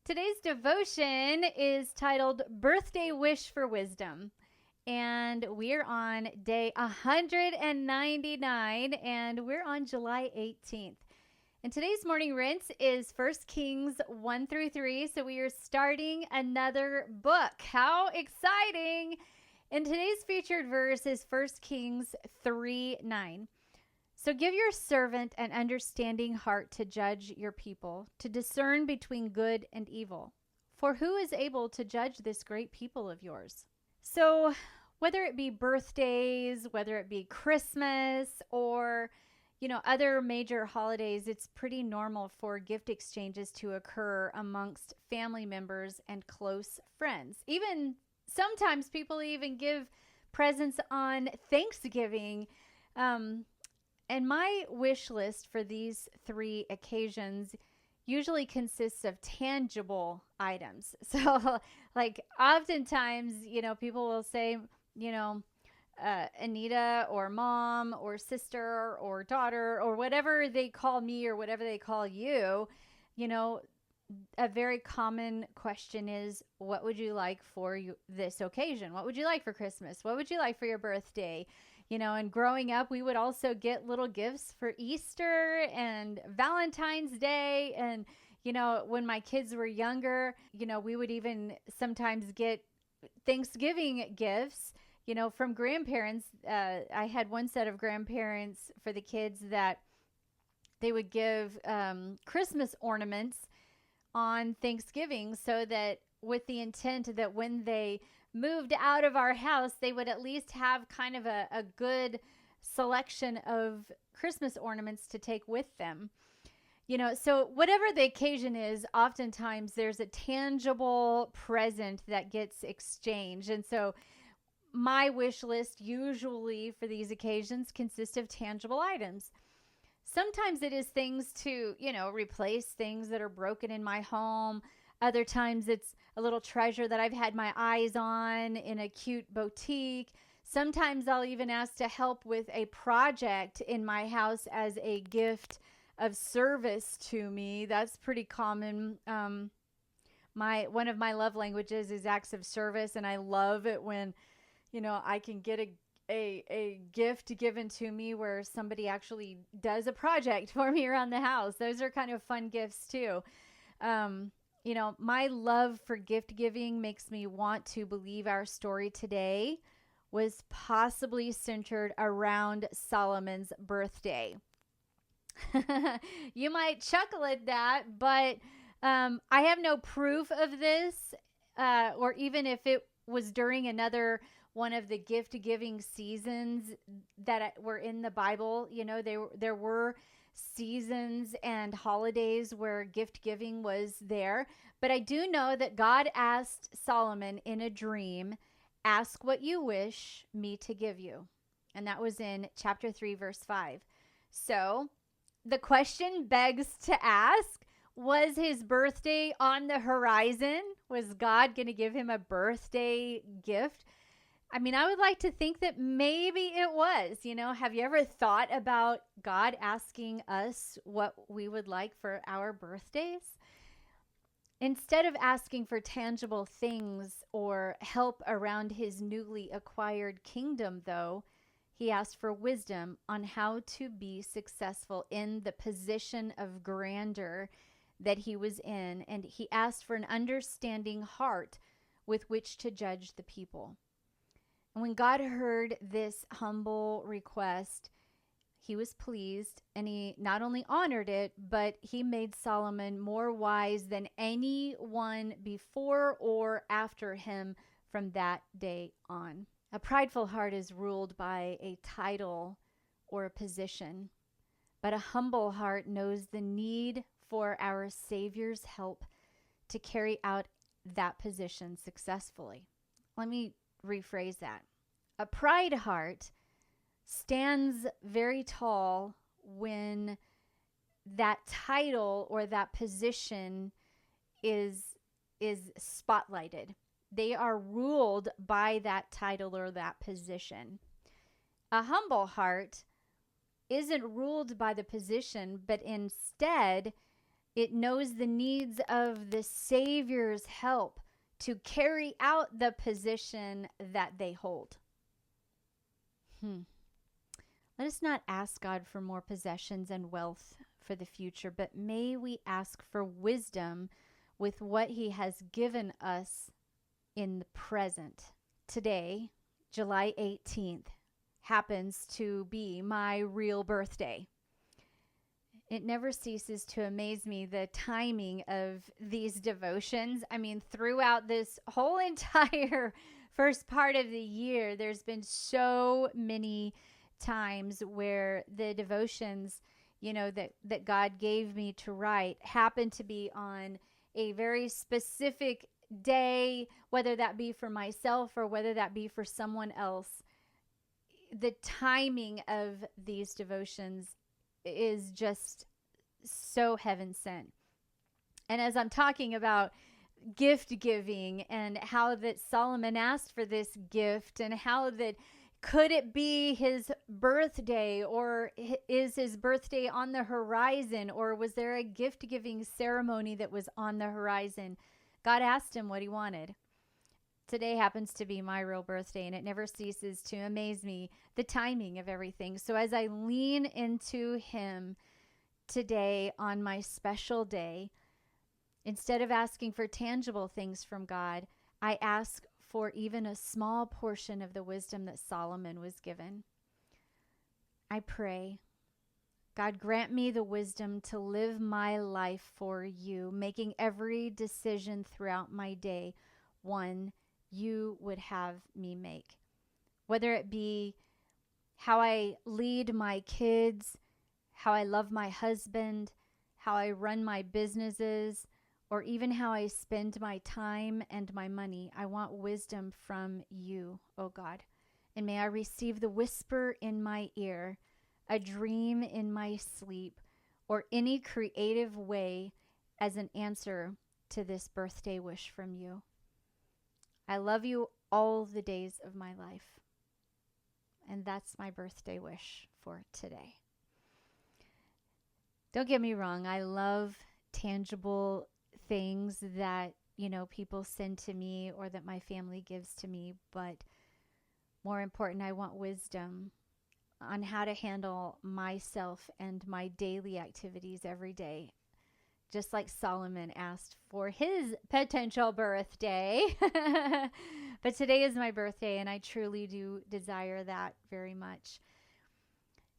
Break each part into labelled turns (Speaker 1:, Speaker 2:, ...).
Speaker 1: Today's devotion is titled Birthday Wish for Wisdom. And we're on day 199, and we're on July 18th. And today's morning rinse is 1 Kings 1 through 3. So we are starting another book. How exciting! And today's featured verse is 1 Kings 3:9. So give your servant an understanding heart to judge your people, to discern between good and evil. For who is able to judge this great people of yours? So whether it be birthdays, whether it be Christmas, or other major holidays, it's pretty normal for gift exchanges to occur amongst family members and close friends. Even sometimes people even give presents on Thanksgiving. And my wish list for these three occasions usually consists of tangible items. So like oftentimes, people will say, Anita or mom or sister or daughter or whatever they call me or whatever they call you, a very common question is, what would you like for this occasion? What would you like for Christmas? What would you like for your birthday? And growing up, we would also get little gifts for Easter and Valentine's Day. And, when my kids were younger, we would even sometimes get Thanksgiving gifts, from grandparents. I had one set of grandparents for the kids that they would give Christmas ornaments on Thanksgiving, so that with the intent that when they moved out of our house, they would at least have kind of a good selection of Christmas ornaments to take with them. So whatever the occasion is, oftentimes there's a tangible present that gets exchanged. And so my wish list usually for these occasions consists of tangible items. Sometimes it is things to, replace things that are broken in my home. Other times it's a little treasure that I've had my eyes on in a cute boutique. Sometimes I'll even ask to help with a project in my house as a gift of service to me. That's pretty common. One of my love languages is acts of service, and I love it when, I can get a gift given to me where somebody actually does a project for me around the house. Those are kind of fun gifts too. My love for gift giving makes me want to believe our story today was possibly centered around Solomon's birthday. You might chuckle at that, but I have no proof of this, or even if it was during another one of the gift giving seasons that were in the Bible. There were seasons and holidays where gift giving was there. But I do know that God asked Solomon in a dream, ask what you wish me to give you. And that was in chapter 3, verse 5. So the question begs to ask, was his birthday on the horizon? Was God going to give him a birthday gift? I mean, I would like to think that maybe it was. Have you ever thought about God asking us what we would like for our birthdays? Instead of asking for tangible things or help around his newly acquired kingdom, though, he asked for wisdom on how to be successful in the position of grandeur that he was in, and he asked for an understanding heart with which to judge the people. And when God heard this humble request, he was pleased, and he not only honored it, but he made Solomon more wise than anyone before or after him from that day on. A prideful heart is ruled by a title or a position, but a humble heart knows the need for our Savior's help to carry out that position successfully. Let me rephrase that. A pride heart stands very tall when that title or that position is spotlighted. They are ruled by that title or that position. A humble heart isn't ruled by the position, but instead It knows the needs of the Savior's help to carry out the position that they hold. Let us not ask God for more possessions and wealth for the future, but may we ask for wisdom with what He has given us in the present. Today, July 18th, happens to be my real birthday. It never ceases to amaze me, the timing of these devotions. I mean, throughout this whole entire first part of the year, there's been so many times where the devotions, that God gave me to write happened to be on a very specific day, whether that be for myself or whether that be for someone else. The timing of these devotions is just so heaven sent. And as I'm talking about gift giving and how that Solomon asked for this gift, and how that could it be his birthday, or is his birthday on the horizon, or was there a gift giving ceremony that was on the horizon? God asked him what he wanted. Today happens to be my real birthday, and it never ceases to amaze me, the timing of everything. So as I lean into Him today on my special day, instead of asking for tangible things from God, I ask for even a small portion of the wisdom that Solomon was given. I pray, God, grant me the wisdom to live my life for You, making every decision throughout my day one You would have me make. Whether it be how I lead my kids, how I love my husband, how I run my businesses, or even how I spend my time and my money, I want wisdom from You, oh God. And may I receive the whisper in my ear, a dream in my sleep, or any creative way as an answer to this birthday wish from You. I love You all the days of my life. And that's my birthday wish for today. Don't get me wrong. I love tangible things that, people send to me or that my family gives to me. But more important, I want wisdom on how to handle myself and my daily activities every day. Just like Solomon asked for his potential birthday. But today is my birthday, and I truly do desire that very much.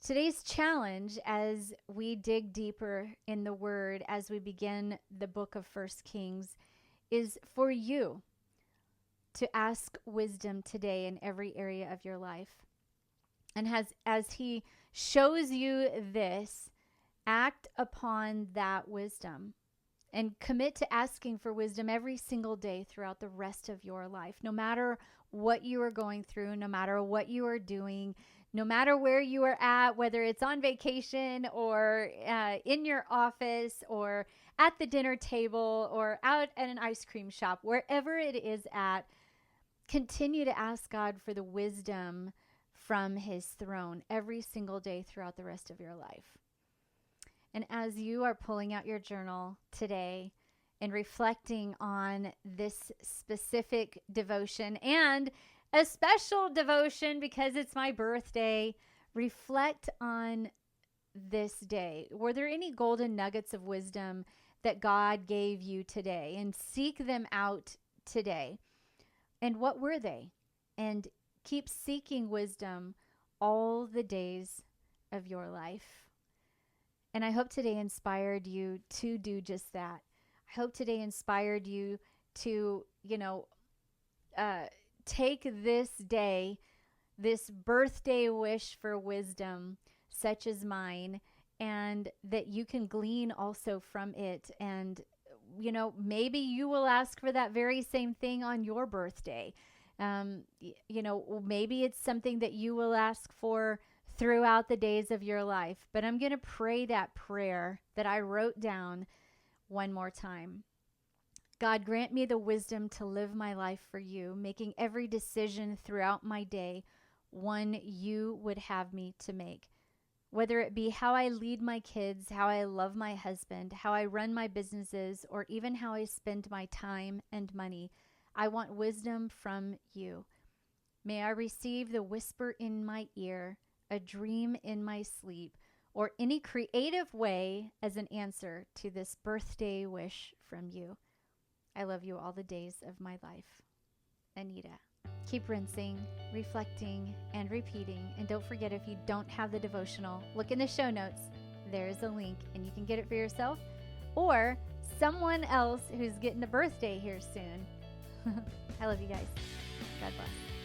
Speaker 1: Today's challenge, as we dig deeper in the Word, as we begin the book of 1 Kings, is for you to ask wisdom today in every area of your life. And as He shows you this, act upon that wisdom and commit to asking for wisdom every single day throughout the rest of your life, no matter what you are going through, no matter what you are doing, no matter where you are at, whether it's on vacation or in your office or at the dinner table or out at an ice cream shop, wherever it is at, continue to ask God for the wisdom from His throne every single day throughout the rest of your life. And as you are pulling out your journal today and reflecting on this specific devotion, and a special devotion because it's my birthday, reflect on this day. Were there any golden nuggets of wisdom that God gave you today? And seek them out today. And what were they? And keep seeking wisdom all the days of your life. And I hope today inspired you to do just that. I hope today inspired you to, take this day, this birthday wish for wisdom, such as mine, and that you can glean also from it. And, maybe you will ask for that very same thing on your birthday. Maybe it's something that you will ask for throughout the days of your life. But I'm going to pray that prayer that I wrote down one more time. God, grant me the wisdom to live my life for You, making every decision throughout my day one You would have me to make. Whether it be how I lead my kids, how I love my husband, how I run my businesses, or even how I spend my time and money, I want wisdom from you. May I receive the whisper in my ear, a dream in my sleep, or any creative way as an answer to this birthday wish from you. I love you all the days of my life. Anita. Keep rinsing, reflecting, and repeating. And don't forget, if you don't have the devotional, look in the show notes. There's a link, and you can get it for yourself or someone else who's getting a birthday here soon. I love you guys. God bless.